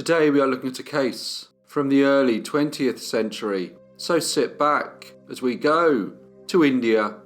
Today we are looking at a case from the early 20th century, so sit back as we go to India.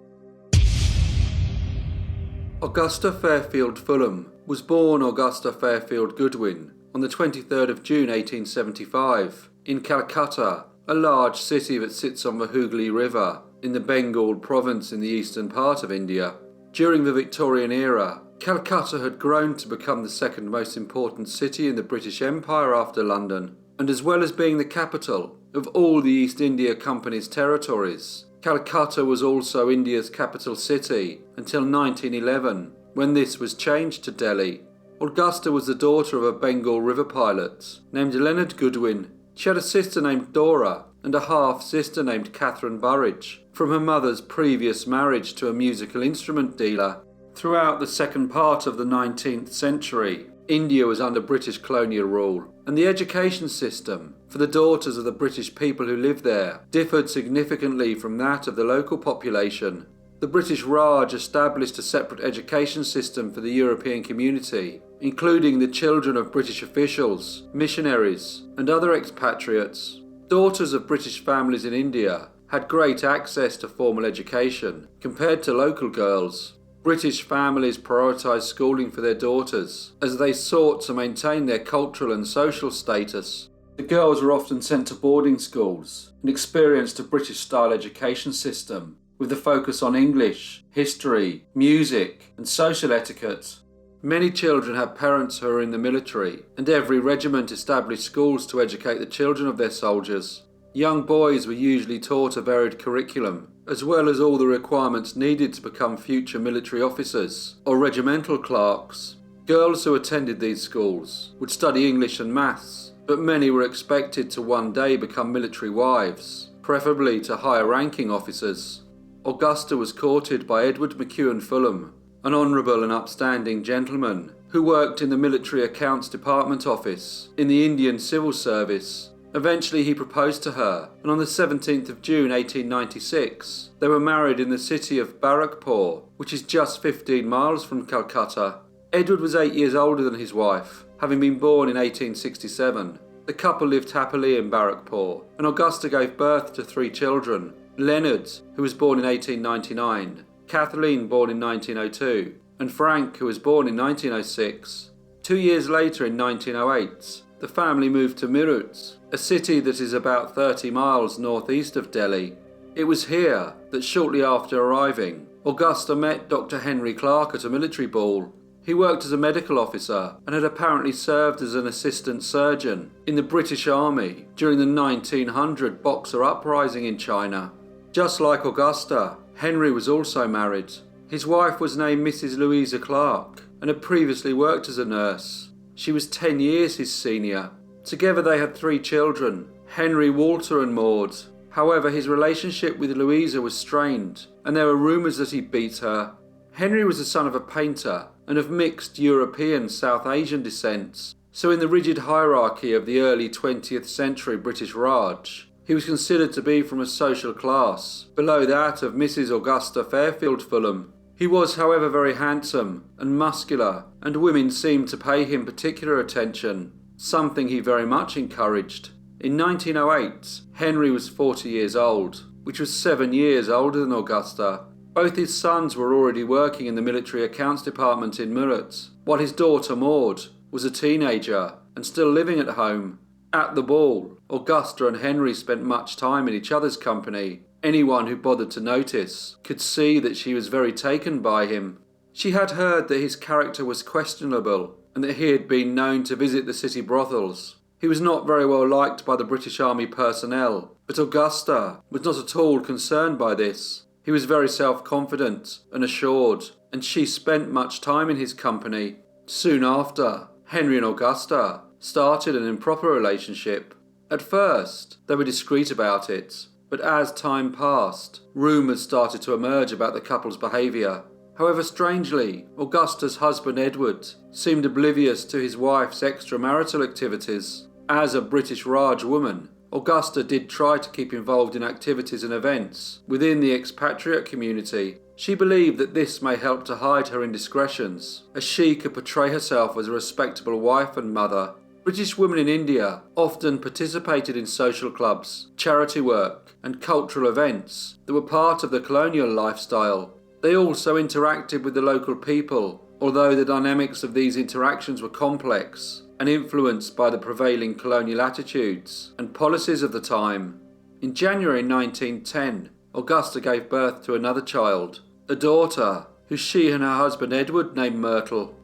Augusta Fairfield Fullam was born Augusta Fairfield Goodwin on the 23rd of June 1875 in Calcutta, a large city that sits on the Hooghly River in the Bengal province in the eastern part of India. During the Victorian era, Calcutta had grown to become the second most important city in the British Empire after London, and as well as being the capital of all the East India Company's territories, Calcutta was also India's capital city until 1911, when this was changed to Delhi. Augusta was the daughter of a Bengal river pilot named Leonard Goodwin. She had a sister named Dora and a half-sister named Catherine Burridge from her mother's previous marriage to a musical instrument dealer. Throughout the second part of the 19th century, India was under British colonial rule, and the education system for the daughters of the British people who lived there differed significantly from that of the local population. The British Raj established a separate education system for the European community, including the children of British officials, missionaries, and other expatriates. Daughters of British families in India had great access to formal education compared to local girls. British families prioritised schooling for their daughters as they sought to maintain their cultural and social status. The girls were often sent to boarding schools and experienced a British-style education system with a focus on English, history, music, and social etiquette. Many children had parents who were in the military, and every regiment established schools to educate the children of their soldiers. Young boys were usually taught a varied curriculum, as well as all the requirements needed to become future military officers or regimental clerks. Girls who attended these schools would study English and maths, but many were expected to one day become military wives, preferably to higher-ranking officers. Augusta was courted by Edward McEwen Fullam, an honourable and upstanding gentleman who worked in the Military Accounts Department office in the Indian Civil Service. Eventually he proposed to her, and on the 17th of June 1896, they were married in the city of Barrackpore, which is just 15 miles from Calcutta. Edward was 8 years older than his wife, having been born in 1867. The couple lived happily in Barrackpore, and Augusta gave birth to 3 children: Leonard, who was born in 1899, Kathleen, born in 1902, and Frank, who was born in 1906. 2 years later, in 1908, the family moved to Meerut, a city that is about 30 miles northeast of Delhi. It was here that shortly after arriving, Augusta met Dr. Henry Clark at a military ball. He worked as a medical officer and had apparently served as an assistant surgeon in the British Army during the 1900 Boxer Uprising in China. Just like Augusta, Henry was also married. His wife was named Mrs. Louisa Clark and had previously worked as a nurse. She was 10 years his senior. Together they had 3 children, Henry, Walter and Maud. However, his relationship with Louisa was strained, and there were rumours that he beat her. Henry was the son of a painter and of mixed European South Asian descent, so in the rigid hierarchy of the early 20th century British Raj, he was considered to be from a social class below that of Mrs. Augusta Fairfield Fullam. He was, however, very handsome and muscular, and women seemed to pay him particular attention, something he very much encouraged. In 1908, Henry was 40 years old, which was 7 years older than Augusta. Both his sons were already working in the Military Accounts Department in Meerut, while his daughter Maud was a teenager and still living at home. At the ball, Augusta and Henry spent much time in each other's company. Anyone who bothered to notice could see that she was very taken by him. She had heard that his character was questionable and that he had been known to visit the city brothels. He was not very well liked by the British Army personnel, but Augusta was not at all concerned by this. He was very self-confident and assured, and she spent much time in his company. Soon after, Henry and Augusta started an improper relationship. At first, they were discreet about it, but as time passed, rumours started to emerge about the couple's behaviour. However, strangely, Augusta's husband Edward seemed oblivious to his wife's extramarital activities. As a British Raj woman, Augusta did try to keep involved in activities and events within the expatriate community. She believed that this may help to hide her indiscretions, as she could portray herself as a respectable wife and mother. British women in India often participated in social clubs, charity work, and cultural events that were part of the colonial lifestyle. They also interacted with the local people, although the dynamics of these interactions were complex and influenced by the prevailing colonial attitudes and policies of the time. In January 1910, Augusta gave birth to another child, a daughter, who she and her husband Edward named Myrtle.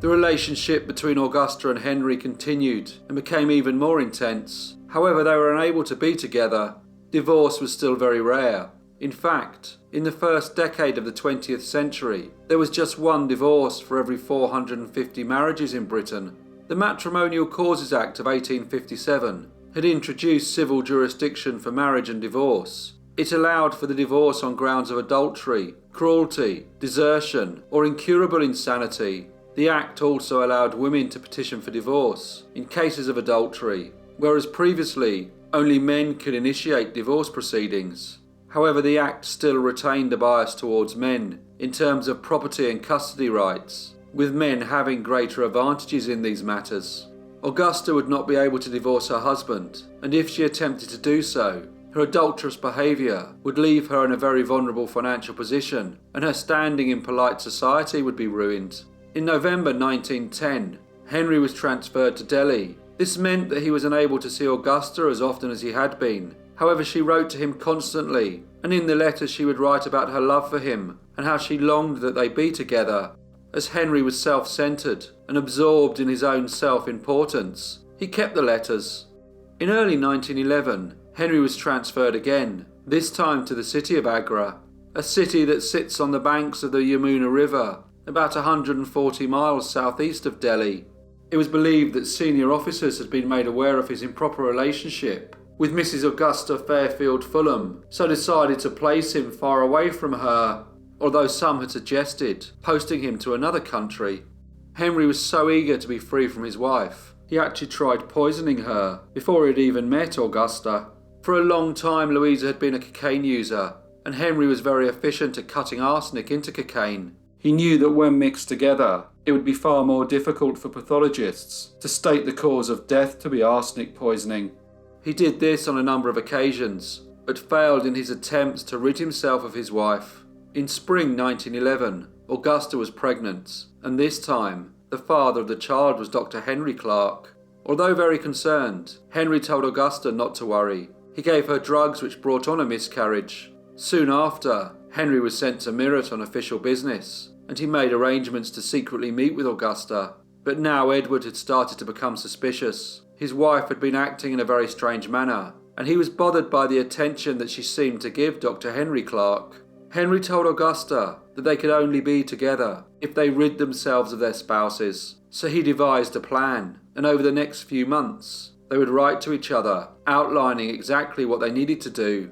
The relationship between Augusta and Henry continued and became even more intense. However, they were unable to be together. Divorce was still very rare. In fact, in the first decade of the 20th century, there was just one divorce for every 450 marriages in Britain. The Matrimonial Causes Act of 1857 had introduced civil jurisdiction for marriage and divorce. It allowed for the divorce on grounds of adultery, cruelty, desertion, or incurable insanity. The Act also allowed women to petition for divorce in cases of adultery, whereas previously only men could initiate divorce proceedings. However, the Act still retained a bias towards men in terms of property and custody rights, with men having greater advantages in these matters. Augusta would not be able to divorce her husband, and if she attempted to do so, her adulterous behaviour would leave her in a very vulnerable financial position, and her standing in polite society would be ruined. In November 1910, Henry was transferred to Delhi. This meant that he was unable to see Augusta as often as he had been. However, she wrote to him constantly, and in the letters she would write about her love for him and how she longed that they be together. As Henry was self-centred and absorbed in his own self-importance, he kept the letters. In early 1911, Henry was transferred again, this time to the city of Agra, a city that sits on the banks of the Yamuna River, about 140 miles southeast of Delhi. It was believed that senior officers had been made aware of his improper relationship with Mrs. Augusta Fairfield Fullam, so decided to place him far away from her, although some had suggested posting him to another country. Henry was so eager to be free from his wife, he actually tried poisoning her before he had even met Augusta. For a long time, Louisa had been a cocaine user, and Henry was very efficient at cutting arsenic into cocaine. He knew that when mixed together, it would be far more difficult for pathologists to state the cause of death to be arsenic poisoning. He did this on a number of occasions, but failed in his attempts to rid himself of his wife. In spring 1911, Augusta was pregnant, and this time, the father of the child was Dr. Henry Clark. Although very concerned, Henry told Augusta not to worry. He gave her drugs which brought on a miscarriage. Soon after, Henry was sent to Meerut on official business, and he made arrangements to secretly meet with Augusta. But now Edward had started to become suspicious. His wife had been acting in a very strange manner, and he was bothered by the attention that she seemed to give Dr. Henry Clark. Henry told Augusta that they could only be together if they rid themselves of their spouses. So he devised a plan, and over the next few months, they would write to each other, outlining exactly what they needed to do.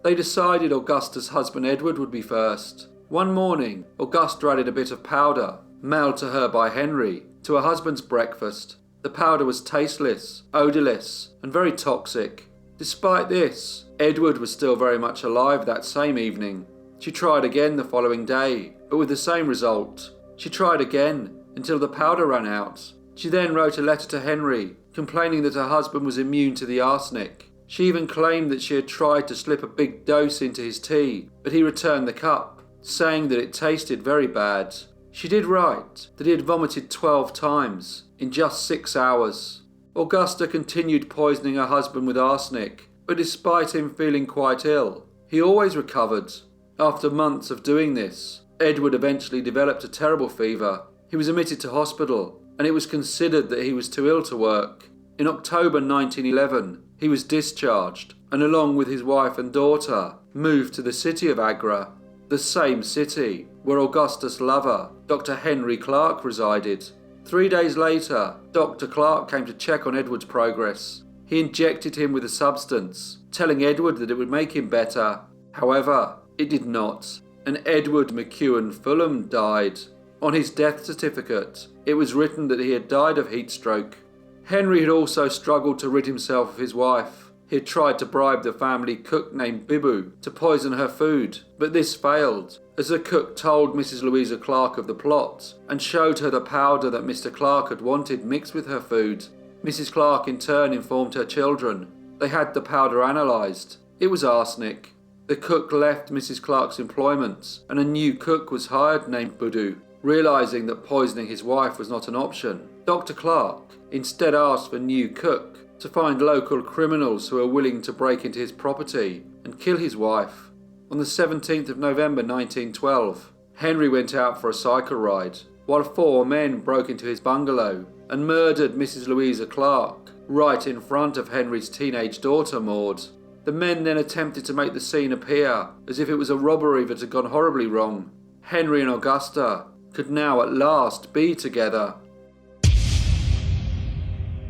They decided Augusta's husband Edward would be first. One morning, Augusta added a bit of powder, mailed to her by Henry, to her husband's breakfast. The powder was tasteless, odourless, and very toxic. Despite this, Edward was still very much alive that same evening. She tried again the following day, but with the same result. She tried again, until the powder ran out. She then wrote a letter to Henry, complaining that her husband was immune to the arsenic. She even claimed that she had tried to slip a big dose into his tea, but he returned the cup, saying that it tasted very bad. She did write that he had vomited 12 times in just 6 hours. Augusta continued poisoning her husband with arsenic, but despite him feeling quite ill, he always recovered. After months of doing this, Edward eventually developed a terrible fever. He was admitted to hospital, and it was considered that he was too ill to work. In October 1911, he was discharged, and along with his wife and daughter, moved to the city of Agra, the same city where Augusta's lover, Dr. Henry Clark, resided. 3 days later, Dr. Clark came to check on Edward's progress. He injected him with a substance, telling Edward that it would make him better. However, it did not, and Edward McEwen Fullam died. On his death certificate, it was written that he had died of heat stroke. Henry had also struggled to rid himself of his wife. He had tried to bribe the family cook named Bibu to poison her food, but this failed, as the cook told Mrs. Louisa Clark of the plot and showed her the powder that Mr. Clark had wanted mixed with her food. Mrs. Clark in turn informed her children. They had the powder analysed. It was arsenic. The cook left Mrs. Clark's employment and a new cook was hired named Budu. Realising that poisoning his wife was not an option, Dr. Clark instead asked for new cook to find local criminals who were willing to break into his property and kill his wife. On the 17th of November 1912, Henry went out for a cycle ride, while 4 men broke into his bungalow and murdered Mrs. Louisa Clark right in front of Henry's teenage daughter Maud. The men then attempted to make the scene appear as if it was a robbery that had gone horribly wrong. Henry and Augusta could now at last be together.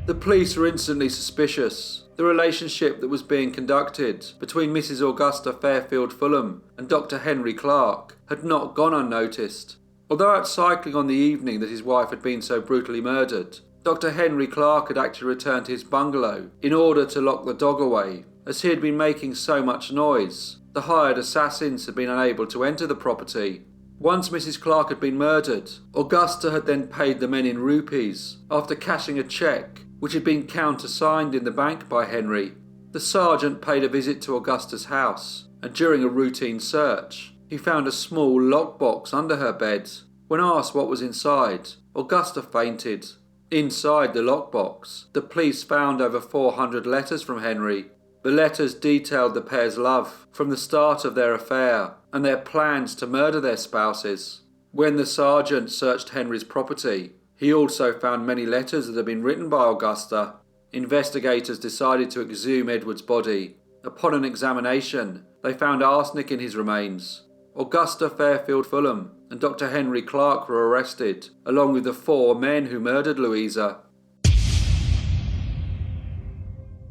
The police were instantly suspicious. The relationship that was being conducted between Mrs. Augusta Fairfield Fullam and Dr. Henry Clark had not gone unnoticed. Although out cycling on the evening that his wife had been so brutally murdered, Dr. Henry Clark had actually returned to his bungalow in order to lock the dog away, as he had been making so much noise. The hired assassins had been unable to enter the property. Once Mrs. Clark had been murdered, Augusta had then paid the men in rupees after cashing a cheque which had been countersigned in the bank by Henry. The sergeant paid a visit to Augusta's house, and during a routine search, he found a small lockbox under her bed. When asked what was inside, Augusta fainted. Inside the lockbox, the police found over 400 letters from Henry. The letters detailed the pair's love from the start of their affair and their plans to murder their spouses. When the sergeant searched Henry's property, he also found many letters that had been written by Augusta. Investigators decided to exhume Edward's body. Upon an examination, they found arsenic in his remains. Augusta Fairfield Fullam and Dr. Henry Clark were arrested, along with the 4 men who murdered Louisa.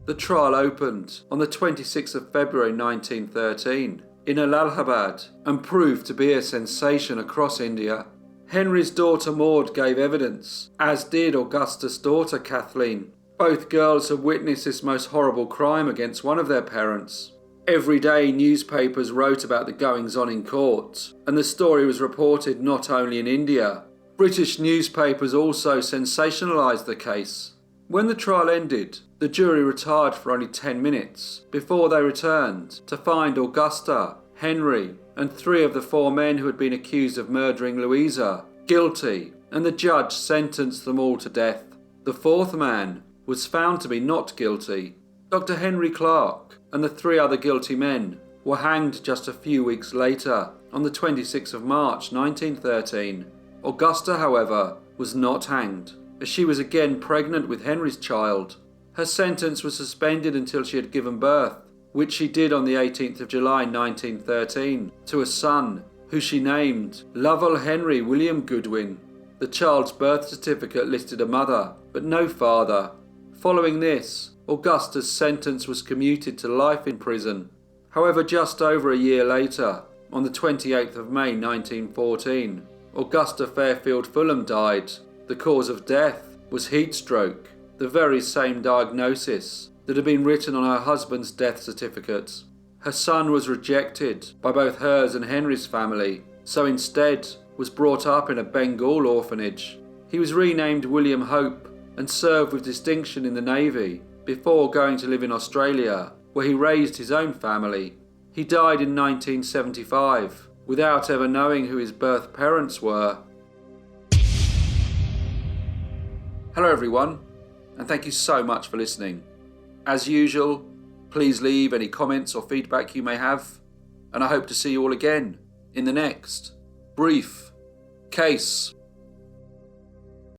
The trial opened on the 26th of February 1913 in Allahabad and proved to be a sensation across India. Henry's daughter Maud gave evidence, as did Augusta's daughter Kathleen. Both girls had witnessed this most horrible crime against one of their parents. Every day newspapers wrote about the goings-on in court, and the story was reported not only in India. British newspapers also sensationalised the case. When the trial ended, the jury retired for only 10 minutes before they returned to find Augusta, Henry, and 3 of the 4 men who had been accused of murdering Louisa guilty, and the judge sentenced them all to death. The 4th man was found to be not guilty. Dr. Henry Clark and the 3 other guilty men were hanged just a few weeks later, on the 26th of March 1913. Augusta, however, was not hanged, as she was again pregnant with Henry's child. Her sentence was suspended until she had given birth, which she did on the 18th of July 1913, to a son, who she named Lovell Henry William Goodwin. The child's birth certificate listed a mother, but no father. Following this, Augusta's sentence was commuted to life in prison. However, just over a year later, on the 28th of May 1914, Augusta Fairfield Fullam died. The cause of death was heat stroke, the very same diagnosis that had been written on her husband's death certificate. Her son was rejected by both hers and Henry's family, so instead was brought up in a Bengal orphanage. He was renamed William Hope and served with distinction in the Navy before going to live in Australia, where he raised his own family. He died in 1975 without ever knowing who his birth parents were. Hello everyone, and thank you so much for listening. As usual, please leave any comments or feedback you may have, and I hope to see you all again in the next brief case.